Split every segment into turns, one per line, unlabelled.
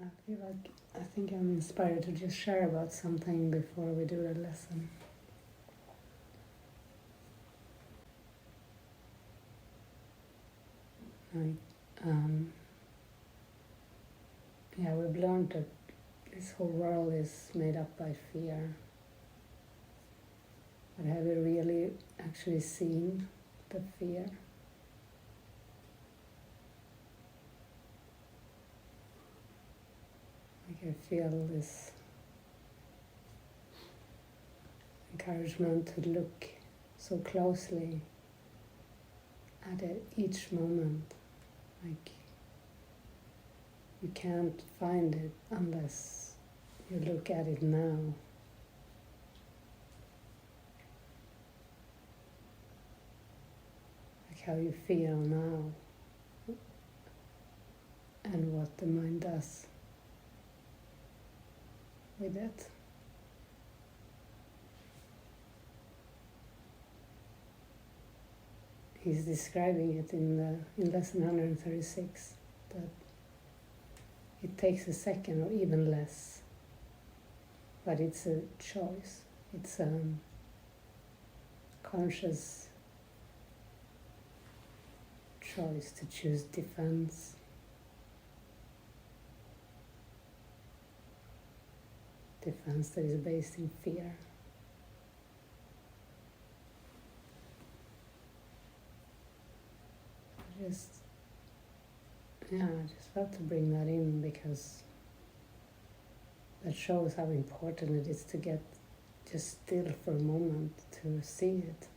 I think I'm inspired to just share about something before we do the lesson. We've learned that this whole world is made up by fear. But have we really actually seen the fear? Like I feel this encouragement to look so closely at it each moment. Like you can't find it unless you look at it now. Like how you feel now and what the mind does with it. He's describing it in lesson 136 that it takes a second or even less, but it's a choice. It's a conscious choice to choose defense. Defense that is based in fear. I just felt to bring that in because that shows how important it is to get just still for a moment to see it.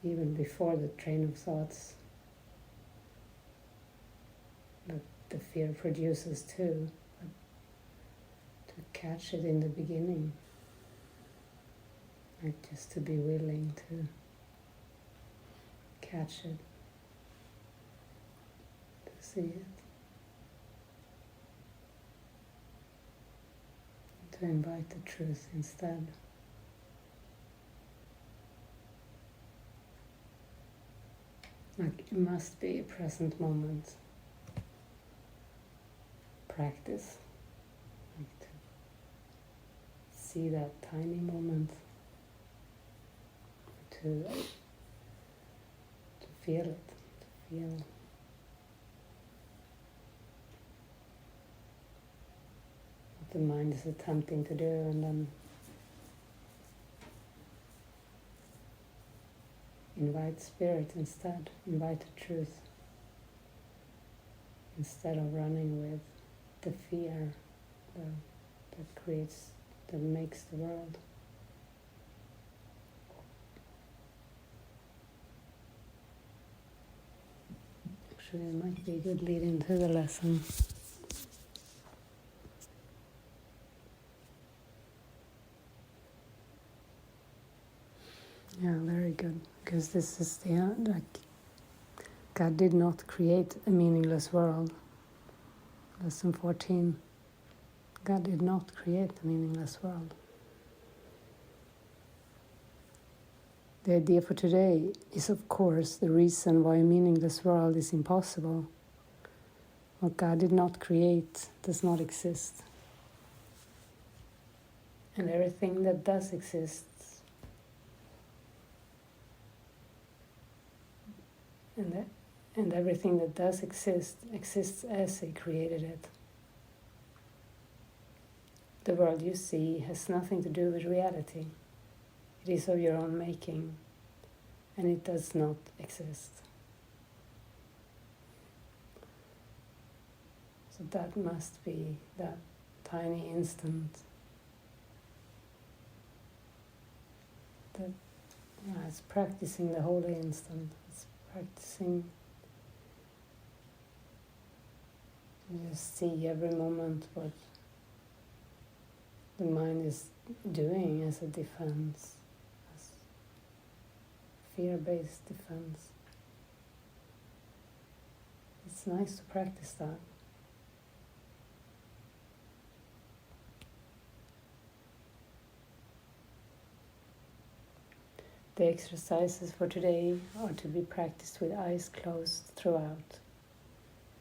Even before the train of thoughts that the fear produces too, but to catch it in the beginning, like just to be willing to catch it, to see it, to invite the truth instead. Like it must be a present moment practice, like to see that tiny moment, to feel it, to feel what the mind is attempting to do, and then invite spirit instead, invite the truth, instead of running with the fear that makes the world. Actually, it might be a good lead into the lesson. Yeah, very good. Because this is the end. Like, God did not create a meaningless world. Lesson 14. God did not create a meaningless world. The idea for today is, of course, the reason why a meaningless world is impossible. What God did not create does not exist. And everything that does exist, and everything that does exist exists as He created it. The world you see has nothing to do with reality. It is of your own making, and it does not exist. So that must be that tiny instant that it's practicing the holy instant. It's practicing to just see every moment what the mind is doing as a defense, as fear-based defense. It's nice to practice that. The exercises for today are to be practiced with eyes closed throughout.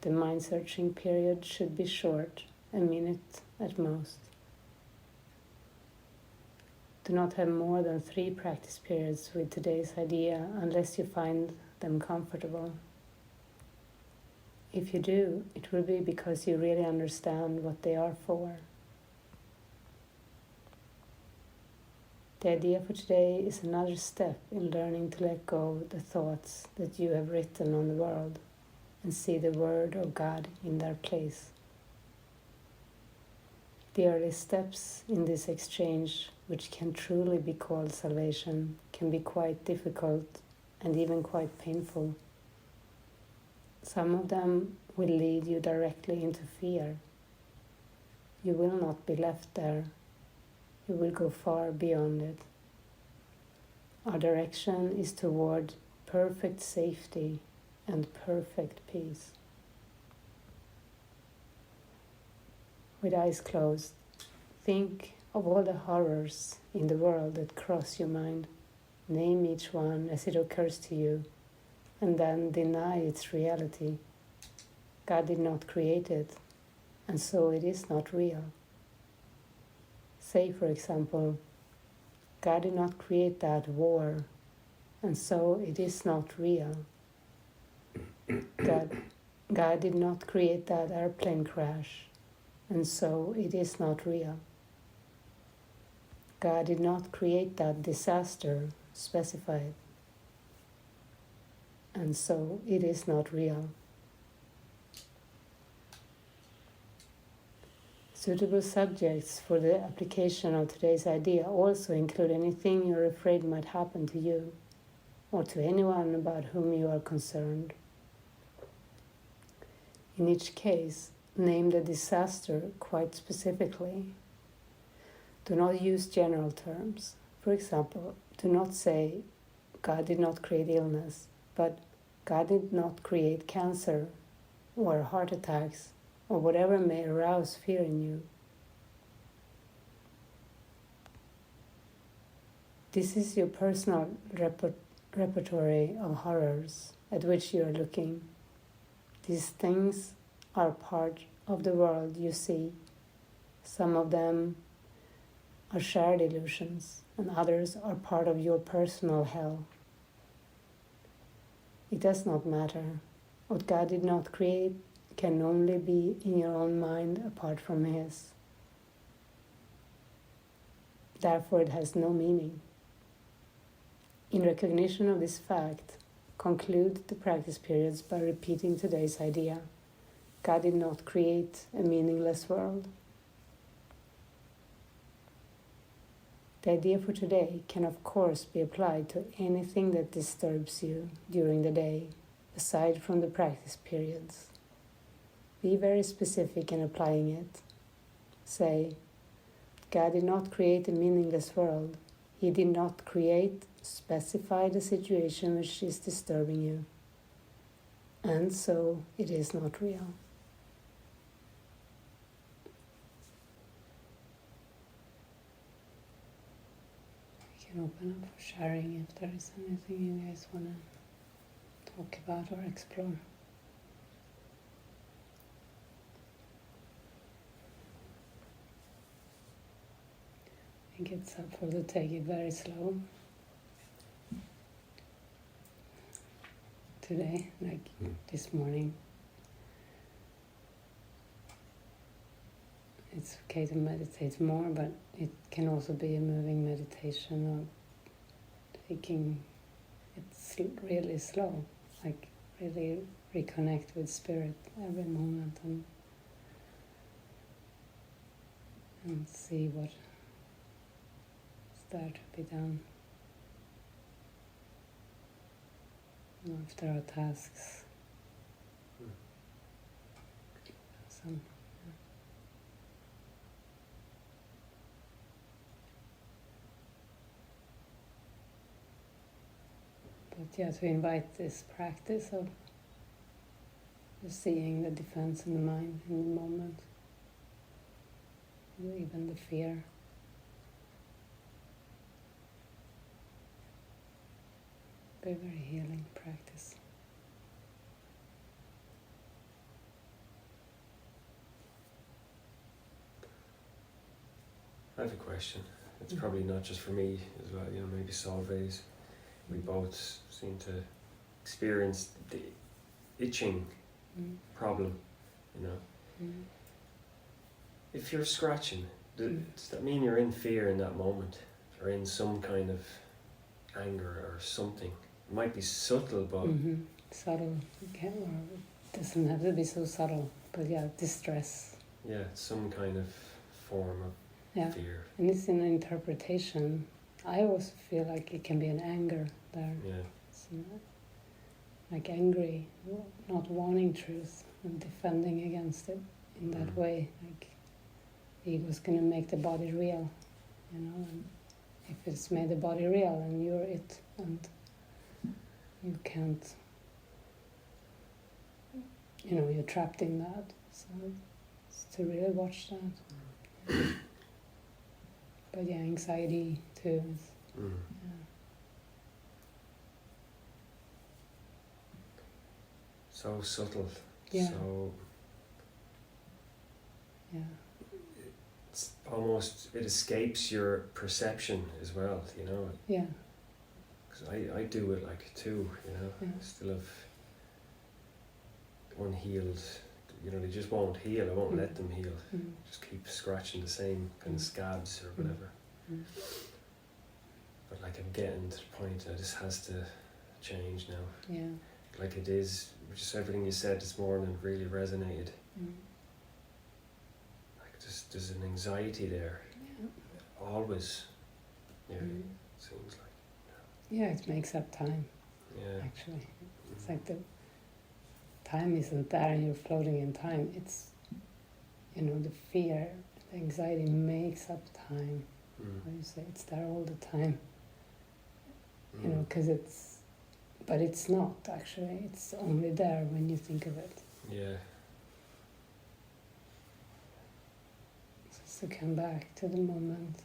The mind-searching period should be short, a minute at most. Do not have more than 3 practice periods with today's idea unless you find them comfortable. If you do, it will be because you really understand what they are for. The idea for today is another step in learning to let go of the thoughts that you have written on the world and see the Word of God in their place. The early steps in this exchange, which can truly be called salvation, can be quite difficult and even quite painful. Some of them will lead you directly into fear. You will not be left there. You will go far beyond it. Our direction is toward perfect safety and perfect peace. With eyes closed, think of all the horrors in the world that cross your mind. Name each one as it occurs to you, and then deny its reality. God did not create it, and so it is not real. Say, for example, God did not create that war, and so it is not real. God did not create that airplane crash, and so it is not real. God did not create that disaster specified, and so it is not real. Suitable subjects for the application of today's idea also include anything you're afraid might happen to you or to anyone about whom you are concerned. In each case, name the disaster quite specifically. Do not use general terms. For example, do not say, God did not create illness, but God did not create cancer or heart attacks or whatever may arouse fear in you. This is your personal repertory of horrors at which you are looking. These things are part of the world you see. Some of them are shared illusions, and others are part of your personal hell. It does not matter. What God did not create can only be in your own mind apart from His. Therefore, it has no meaning. In recognition of this fact, conclude the practice periods by repeating today's idea. God did not create a meaningless world. The idea for today can of course be applied to anything that disturbs you during the day, aside from the practice periods. Be very specific in applying it. Say, God did not create a meaningless world. He did not specify the situation which is disturbing you. And so it is not real. We can open up for sharing if there is anything you guys want to talk about or explore. I think it's helpful to take it very slow today, like this morning. It's okay to meditate more, but it can also be a moving meditation of taking it really slow, like really reconnect with spirit every moment and see what there to be done. If there are tasks, to invite this practice of seeing the defense in the mind in the moment, even the fear. be a very healing practice.
I have a question. It's probably not just for me as well, maybe Solvay's. We both seem to experience the itching problem, If you're scratching, does that mean you're in fear in that moment? Or in some kind of anger or something? It might be subtle, but...
Subtle. Or it doesn't have to be so subtle, but distress.
Yeah, some kind of form of fear.
And it's an interpretation. I always feel like it can be an anger there.
Yeah.
It's like angry, not wanting truth and defending against it in that way. Like the ego's going to make the body real, and if it's made the body real and you're it and you can't, you're trapped in that. So it's to really watch that. But anxiety too.
So subtle.
Yeah.
So...
Yeah.
It's almost, it escapes your perception as well,
Yeah.
Because I do it too,
Yeah.
Still have unhealed, they just won't heal. I won't let them heal. Just keep scratching the same kind of scabs or whatever. But I'm getting to the point that this has to change now.
Yeah.
It is, just everything you said this morning really resonated. There's an anxiety there. Yeah. Always. Yeah, seems like.
Yeah, it makes up time.
Yeah.
Actually. It's like the time isn't there and you're floating in time. It's, the fear, the anxiety makes up time. How do you say? It's there all the time. Because but it's not actually. It's only there when you think of it.
Yeah.
To come back to the moment,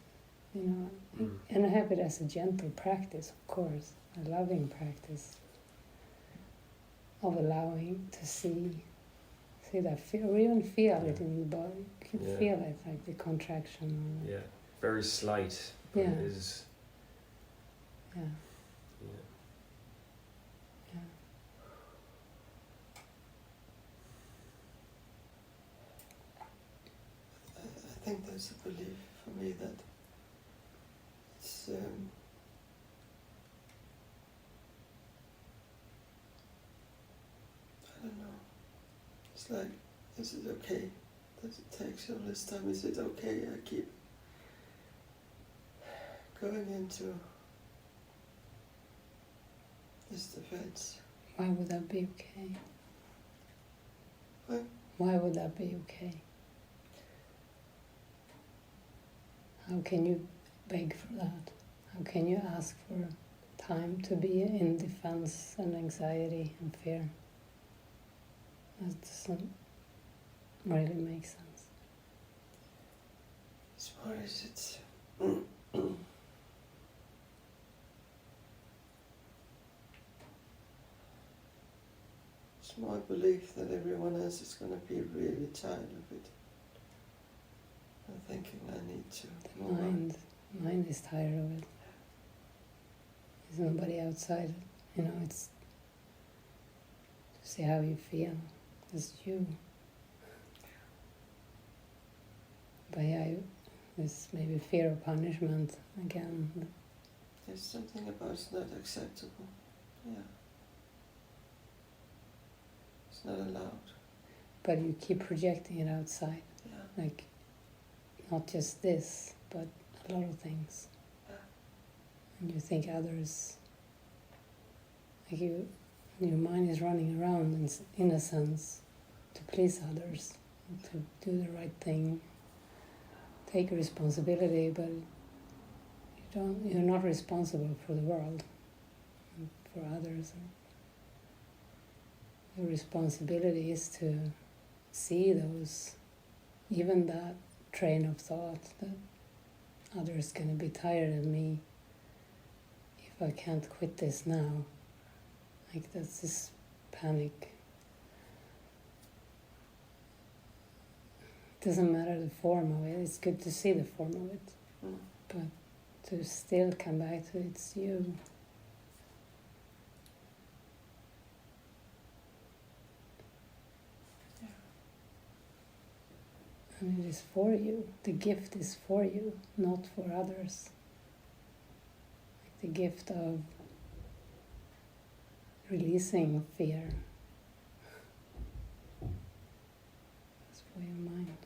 and I have it as a gentle practice, of course, a loving practice of allowing to see that feel, or even feel it in the body. You can feel it, like the contraction.
Yeah, very slight, but it is.
Yeah.
I think there's a belief for me that it's I don't know. It's like, is it okay that it takes all this time? Is it okay I keep going into this defense?
Why would that be okay?
What?
Why would that be okay? How can you beg for that? How can you ask for time to be in defense and anxiety and fear? That doesn't really make sense.
As far as it's it's my belief that everyone else is going to be really tired of it. I'm thinking I need to move on.
Mind is tired of it. There's nobody outside. It's to see how you feel. It's you. But there's maybe fear of punishment again.
There's something about it's not acceptable. Yeah. It's not allowed.
But you keep projecting it outside.
Yeah.
Like, not just this, but a lot of things.
Yeah.
And you think others, like your mind is running around in a sense to please others, to do the right thing, take responsibility, but you're not responsible for the world and for others. Your responsibility is to see those, even that train of thought that others going to be tired of me if I can't quit this now. Like that's this panic. Doesn't matter the form of it, it's good to see the form of it.
Mm.
But to still come back to it's you. And it is for you. The gift is for you, not for others. Like the gift of releasing fear. It's for your mind.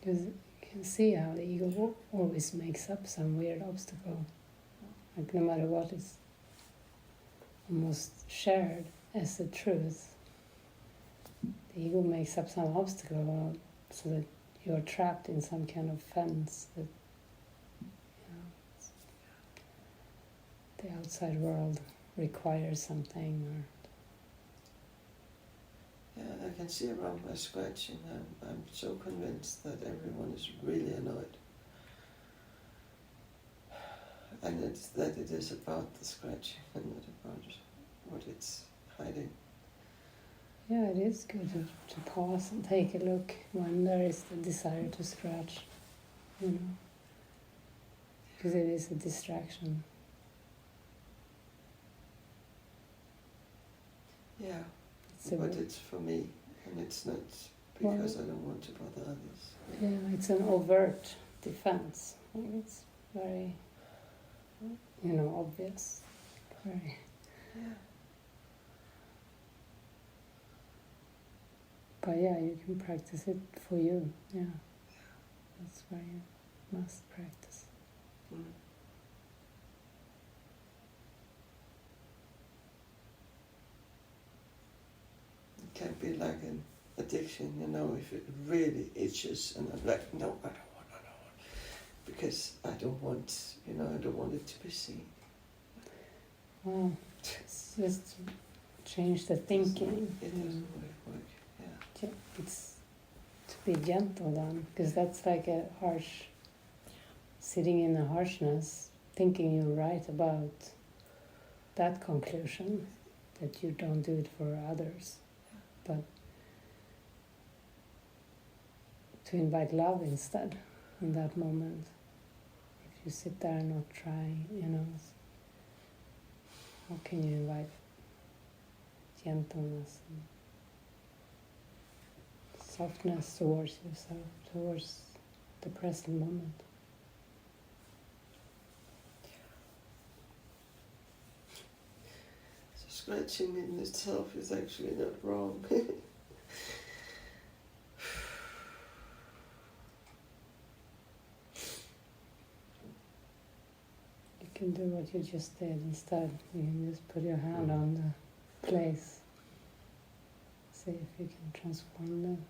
Because you can see how the ego always makes up some weird obstacle. Like no matter what is almost shared as the truth, the ego makes up some obstacle so that you're trapped in some kind of fence that the outside world requires something.
Yeah, I can see around my scratching. I'm so convinced that everyone is really annoyed. And that it is about the scratching and not about what it's hiding.
Yeah, it is good to pause and take a look when there is the desire to scratch, because it is a distraction.
Yeah,
It's
but it's for me, and it's not because I don't want to bother others.
Yeah, it's an overt defense. It's very, obvious. Very.
Yeah.
But yeah, you can practice it for you. Yeah, that's where you must practice.
Mm. It can be like an addiction, if it really itches, and I'm like, no, I don't want. Because I don't want, I don't want it to be seen.
Well, it's just change the thinking.
It doesn't work, yeah.
It's to be gentle then, because that's like a harsh, sitting in a harshness, thinking you're right about that conclusion, that you don't do it for others. But to invite love instead in that moment. If you sit there and not try, how can you invite gentleness and softness towards yourself, towards the present moment?
So scratching in itself is actually not wrong.
You can do what you just did instead. You can just put your hand on the place. See if you can transform them.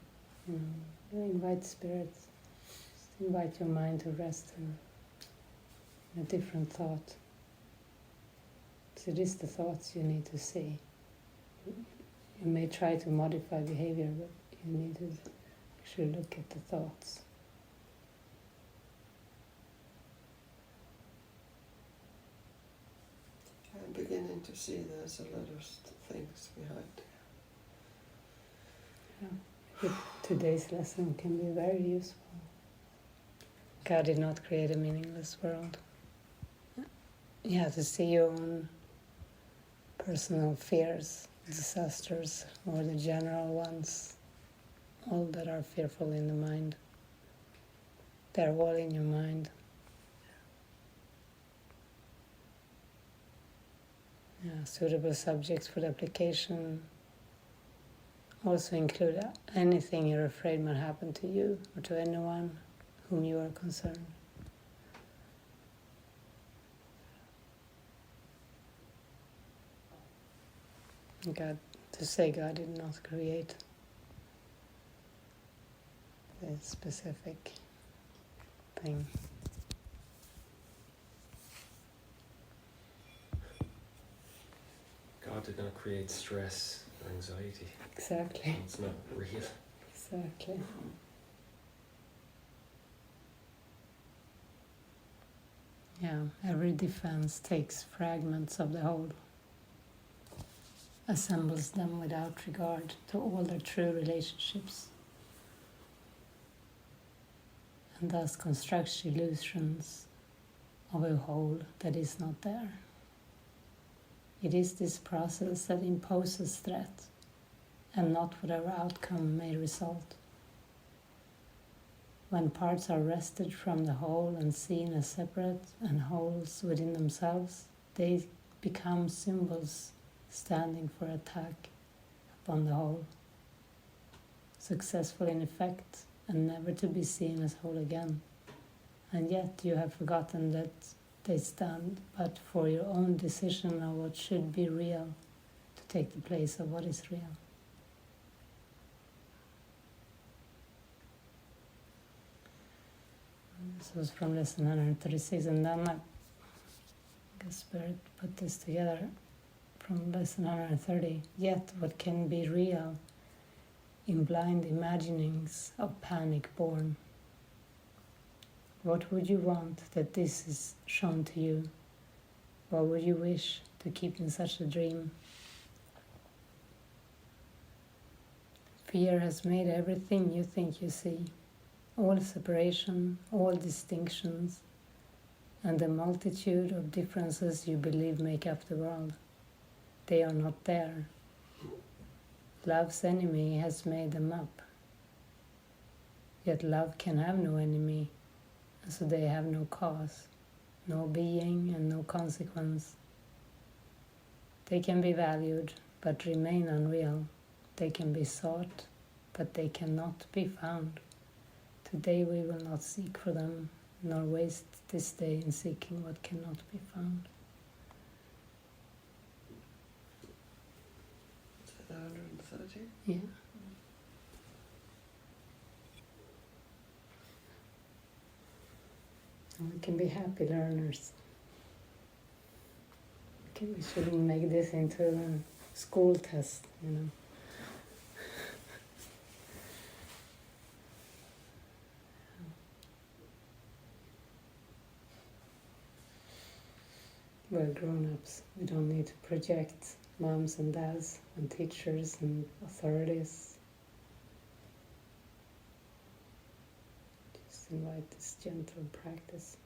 You invite spirits. Just invite your mind to rest in a different thought. So it is the thoughts you need to see. You may try to modify behavior, but you need to actually look at the thoughts.
I'm beginning to see there's a lot of things behind.
Today's lesson can be very useful. God did not create a meaningless world. You have to see your own personal fears, disasters, or the general ones, all that are fearful in the mind. They're all in your mind. Yeah, suitable subjects for the application also include anything you're afraid might happen to you or to anyone whom you are concerned. God did not create a specific thing.
God did not create stress or anxiety.
Exactly.
It's not real.
Exactly. Yeah, every defense takes fragments of the whole, assembles them without regard to all their true relationships, and thus constructs illusions of a whole that is not there. It is this process that imposes threat, and not whatever outcome may result. When parts are wrested from the whole and seen as separate and wholes within themselves, they become symbols standing for attack upon the whole, successful in effect and never to be seen as whole again. And yet you have forgotten that they stand but for your own decision of what should be real to take the place of what is real. This was from lesson 136, and then I guess Barret put this together from lesson 130. Yet what can be real in blind imaginings of panic born? What would you want that this is shown to you? What would you wish to keep in such a dream? Fear has made everything you think you see, all separation, all distinctions, and the multitude of differences you believe make up the world. They are not there. Love's enemy has made them up. Yet love can have no enemy, and so they have no cause, no being, and no consequence. They can be valued, but remain unreal. They can be sought, but they cannot be found. Today we will not seek for them, nor waste this day in seeking what cannot be found.
Is that 130?
Yeah. And we can be happy learners. We shouldn't make this into a school test, you know. We're grown-ups. We don't need to project moms and dads and teachers and authorities. Just invite this gentle practice.